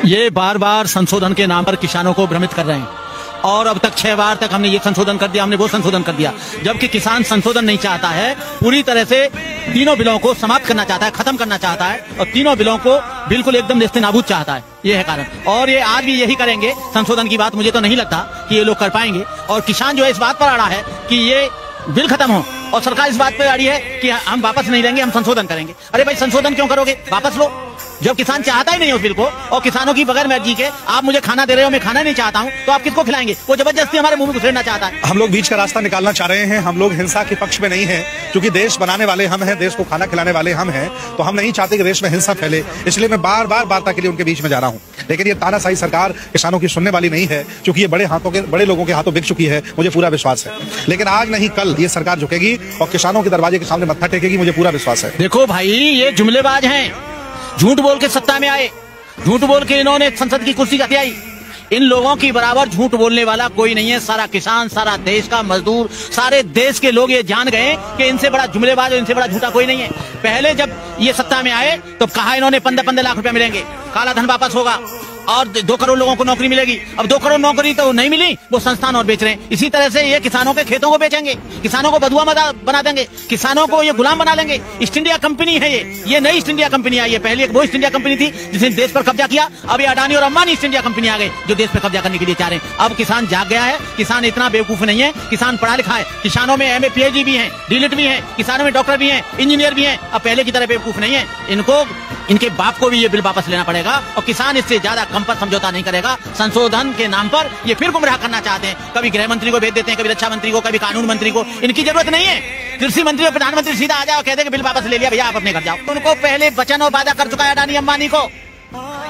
ये बार बार संशोधन के नाम पर किसानों को भ्रमित कर रहे हैं और अब तक 6 बार तक हमने ये संशोधन कर दिया, हमने वो संशोधन कर दिया, जबकि किसान संशोधन नहीं चाहता है। पूरी तरह से तीनों बिलों को समाप्त करना चाहता है, खत्म करना चाहता है और तीनों बिलों को बिल्कुल एकदम नेस्तनाबूद चाहता है। ये है कारण, और ये आज भी यही करेंगे। संशोधन की बात मुझे तो नहीं लगता कि ये लोग कर पाएंगे। और किसान जो है इस बात पर अड़ा है कि ये बिल खत्म हो, और सरकार इस बात पर अड़ी है कि हम वापस नहीं लेंगे, हम संशोधन करेंगे। अरे भाई, संशोधन क्यों करोगे? वापस लो। जब किसान चाहता ही नहीं उस बिल को, और किसानों की बगैर मर्जी के आप मुझे खाना दे रहे हो, मैं खाना नहीं चाहता हूं, तो आप किसको खिलाएंगे? वो जबरदस्ती हमारे मुंह में घुसेड़ना चाहता है। हम लोग बीच का रास्ता निकालना चाह रहे हैं। हम लोग हिंसा के पक्ष में नहीं है, क्योंकि देश बनाने वाले हम हैं, देश को खाना खिलाने वाले हम हैं, तो हम नहीं चाहते कि देश में हिंसा फैले। इसलिए मैं बार बार वार्ता के लिए उनके बीच में जा रहा हूँ। लेकिन ये तानाशाही सरकार किसानों की सुनने वाली नहीं है, क्योंकि ये बड़े लोगों के हाथों बिक चुकी है, मुझे पूरा विश्वास है। लेकिन आज नहीं कल ये सरकार झुकेगी और किसानों के दरवाजे के सामने मत्था टेकेगी, मुझे पूरा विश्वास है। देखो भाई, ये जुमलेबाज हैं, झूठ बोल के सत्ता में आए, झूठ बोल के इन्होंने संसद की कुर्सी हथियाई। इन लोगों की बराबर झूठ बोलने वाला कोई नहीं है। सारा किसान, सारा देश का मजदूर, सारे देश के लोग ये जान गए कि इनसे बड़ा जुमलेबाज और इनसे बड़ा झूठा कोई नहीं है। पहले जब ये सत्ता में आए तो कहा इन्होंने 15-15 लाख रुपए मिलेंगे, काला धन वापस होगा और 2 करोड़ लोगों को नौकरी मिलेगी। अब 2 करोड़ नौकरी तो नहीं मिली, वो संस्थान और बेच रहे हैं। इसी तरह से ये किसानों के खेतों को बेचेंगे, किसानों को बधुआ बना देंगे, किसानों को ये गुलाम बना लेंगे। ईस्ट इंडिया कंपनी है ये नई ईस्ट इंडिया कंपनी आई है। पहले एक वो ईस्ट इंडिया कंपनी थी जिसने देश पर कब्जा किया, अब ये अडानी और अंबानी ईस्ट इंडिया कंपनी आ गई जो देश पर कब्जा करने के लिए चाह रहे हैं। अब किसान जाग गया है। किसान इतना बेवकूफ नहीं है, किसान पढ़ा लिखा है। किसानों में MA PhD भी है, डीलिट भी है, किसानों में डॉक्टर भी है, इंजीनियर भी है। अब पहले की तरह बेवकूफ नहीं है। इनको, इनके बाप को भी ये बिल वापस लेना पड़ेगा और किसान इससे ज्यादा कम पर समझौता नहीं करेगा। संशोधन के नाम पर ये फिर गुमराह करना चाहते हैं। कभी गृह मंत्री को भेज देते हैं, कभी रक्षा मंत्री को, कभी कानून मंत्री को। इनकी जरूरत नहीं है। कृषि मंत्री और प्रधानमंत्री सीधा आ जाओ और कहते कि बिल वापस ले लिया भैया, आप अपने घर जाओ। उनको पहले वचन और वादा कर चुका है अडानी अंबानी को।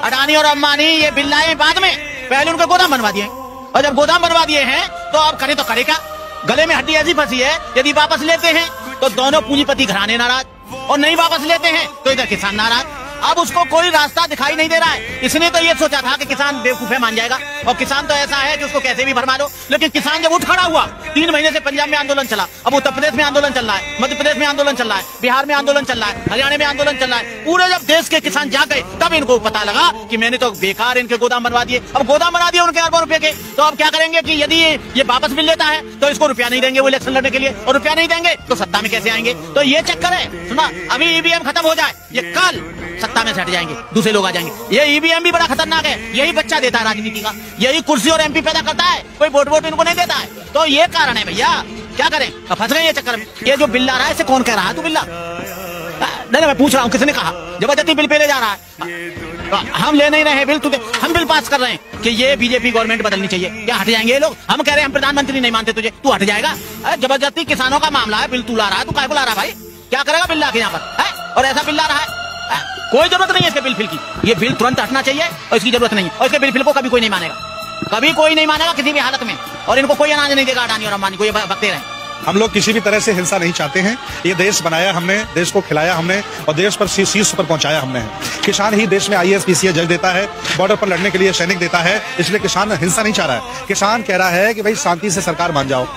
अडानी और अंबानी ये बिल लाए बाद में, पहले उनको गोदाम बनवा दिए, और जब गोदाम बनवा दिए हैं तो अब करे तो करे क्या? गले में हड्डी ऐसी फंसी है, यदि वापस लेते हैं तो दोनों पूंजीपति घराने नाराज, और नहीं वापस लेते हैं तो इधर किसान नाराज। अब उसको कोई रास्ता दिखाई नहीं दे रहा है। इसने तो ये सोचा था कि किसान बेवकूफ है, मान जाएगा, और किसान तो ऐसा है कि उसको कैसे भी भरमा दो। लेकिन किसान जब उठ खड़ा हुआ, 3 महीने से पंजाब में आंदोलन चला, अब उत्तर प्रदेश में आंदोलन चल रहा है, मध्य प्रदेश में आंदोलन चल रहा है, बिहार में आंदोलन चल रहा है, हरियाणा में आंदोलन चल रहा है। पूरे जब देश के किसान जाग गए तब इनको पता लगा कि मैंने तो बेकार इनके गोदाम बनवा दिए। अब गोदाम बना दिए उनके अरबों रुपए के, तो अब क्या करेंगे कि यदि ये वापस बिल लेता है तो इसको रुपया नहीं देंगे वो इलेक्शन लड़ने के लिए, और रुपया नहीं देंगे तो सत्ता में कैसे आएंगे? तो ये चक्कर है। सुना, अभी EVM खत्म हो जाए, ये कल सत्ता में से हट जाएंगे, दूसरे लोग आ जाएंगे। ये EVM भी बड़ा खतरनाक है, यही बच्चा देता है राजनीति का, यही कुर्सी और MP पैदा करता है, कोई वोट इनको नहीं देता है। तो ये कारण है भैया, क्या करें? अब फंस गए ये चक्कर में। ये जो बिल ला रहा है इसे कौन कह रहा है? तू बिल्ला? नहीं, मैं पूछ रहा हूँ, किसने कहा? जबरदस्ती बिल पे ले जा रहा है। हम ले नहीं रहे बिल, हम बिल पास कर रहे हैं कि ये बीजेपी गवर्नमेंट बदलनी चाहिए। क्या हट जाएंगे ये लोग? हम कह रहे हैं हम प्रधानमंत्री नहीं मानते तुझे, तू हट जाएगा? जबरदस्ती किसानों का मामला है, बिल तू ला रहा है, तू काय को ला रहा है भाई? क्या करेगा बिल ला के यहाँ पर? और ऐसा बिल ला रहा है, कोई जरूरत नहीं है इसके बिल फिल की। ये बिल तुरंत हटना चाहिए और इसकी जरूरत नहीं है। और इसके बिल फिल को कभी कोई नहीं मानेगा, कभी कोई नहीं मानेगा किसी भी हालत में, और इनको कोई अनाज नहीं देगा अडानी और अंबानी को, ये भगते रहे। हम लोग किसी भी तरह से हिंसा नहीं चाहते हैं। ये देश बनाया हमने, देश को खिलाया हमने, और देश पर शीर्ष पर पहुंचाया हमने। किसान ही देश में IAS PCS जज देता है, बॉर्डर पर लड़ने के लिए सैनिक देता है। इसलिए किसान हिंसा नहीं चाह रहा है। किसान कह रहा है कि भाई शांति से सरकार मान जाओ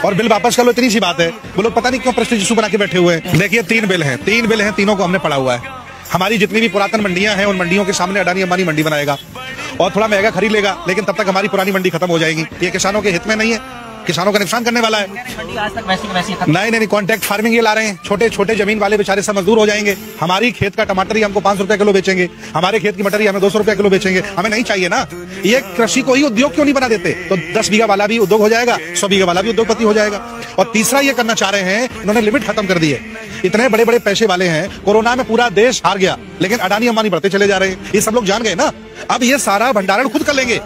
और बिल वापस कर लो, इतनी सी बात है। वो लोग पता नहीं क्यों प्रेस्टीज इशू बना के बैठे हुए हैं। देखिए, 3 बिल हैं, तीनों को हमने पढ़ा हुआ है। हमारी जितनी भी पुरातन मंडियां हैं, उन मंडियों के सामने अडानी अंबानी मंडी बनाएगा और थोड़ा महंगा खरीद लेगा, लेकिन तब तक हमारी पुरानी मंडी खत्म हो जाएगी। ये किसानों के हित में नहीं है, किसानों का नुकसान करने वाला है। आज तक वैसी नहीं, कॉन्ट्रैक्ट फार्मिंग ये ला रहे हैं। छोटे छोटे जमीन वाले बेचारे सब मजदूर हो जाएंगे। हमारी खेत का टमाटर ही हमको 500 रुपए किलो बेचेंगे, हमारे खेत की मटर ही हमें 200 रुपए किलो बेचेंगे। हमें नहीं चाहिए ना। ये कृषि को ही उद्योग क्यों नहीं बना देते? तो 10 बीघा वाला भी उद्योग हो जाएगा, 100 बीघा वाला भी उद्योगपति हो जाएगा। और तीसरा ये करना चाह रहे हैं, इन्होंने लिमिट खत्म कर दी है। इतने बड़े बड़े पैसे वाले हैं, कोरोना में पूरा देश हार गया, लेकिन अडानी अंबानी बढ़ते चले जा रहे हैं। ये सब लोग जान गए ना। अब ये सारा भंडारण खुद कर लेंगे।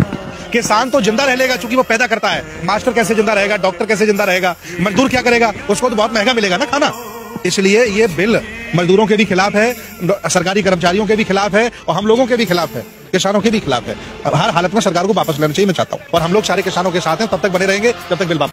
किसान तो जिंदा रह लेगा, चूंकि वो पैदा करता है। मास्टर कैसे जिंदा रहेगा? डॉक्टर कैसे जिंदा रहेगा? मजदूर क्या करेगा? उसको तो बहुत महंगा मिलेगा ना खाना। इसलिए ये बिल मजदूरों के भी खिलाफ है, सरकारी कर्मचारियों के भी खिलाफ है, और हम लोगों के भी खिलाफ है, किसानों के भी खिलाफ है। हर हालत में सरकार को वापस लेना चाहिए, मैं चाहता हूँ। और हम लोग सारे किसानों के साथ हैं, तब तक बने रहेंगे जब तक बिल वापस